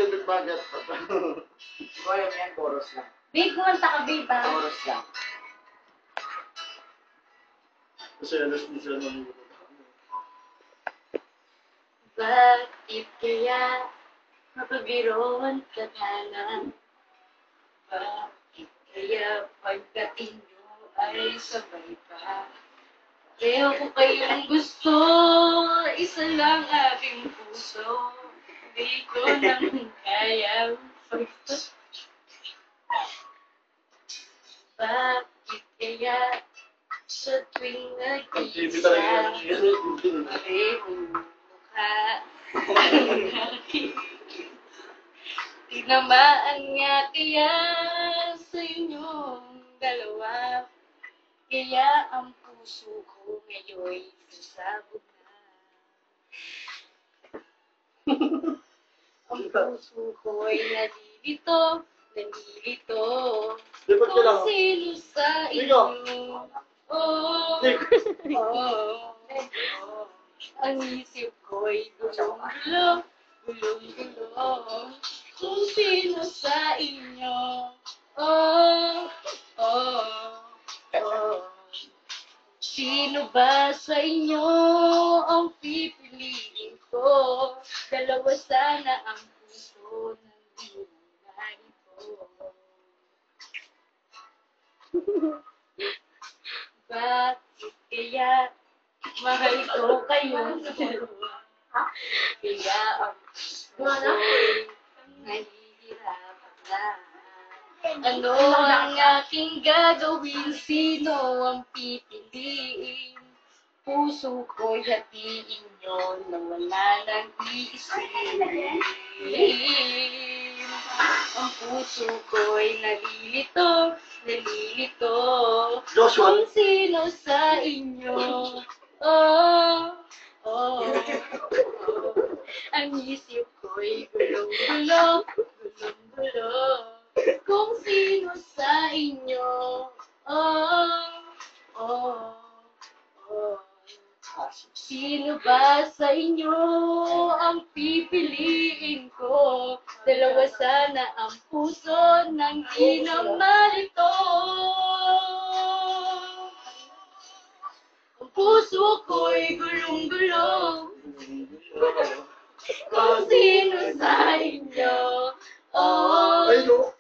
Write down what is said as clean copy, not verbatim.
gandit bagay. Kaya yan, chorus lang. Babe, kumanta ka, babe, ha? Chorus lang. Kasi alas mo siya nang Bakit kaya mapabiroon ka na? Bakit kaya pagdating nyo ay sabay pa? Pareho ko kayong gusto, isa lang aking puso. Hindi ko naman kaya pagto. Bakit kaya sa tuwing TV talaga nag-iisa yan. parehong mukha? Tinamaan nga kaya sa inyong dalawa. Kaya ang puso ko ngayon'y sasabog na. Ang puso ko'y nalilito. Di ba Kung kailangan? sino sa inyo. Oh, ang isip ko'y gulong-gulong, gulong-gulong. Kung sino sa inyo. Oh. Sino ba sa inyo ang pipiliin ko? Dalawa sana ang puso ng dinamay ko. Bakit kaya mahal ko kayong dalawa? Kaya ang puso ko'y nahihirapan na. Ano ang aking gagawin? Sino ang pipiliin? Puso ko'y hatiin nyo na wala nang iisipin. Ang puso ko'y nalilito. Joshua. Kung sino sa inyo. Ang isip ko'y gulong-gulong, gulong-gulong. Kung sino sa inyo. Sino ba sa inyo ang pipiliin ko? Dalawa sana ang puso ng di na malito. Ang puso ko'y gulong-gulong. Kung sino sa inyo. Ay, no.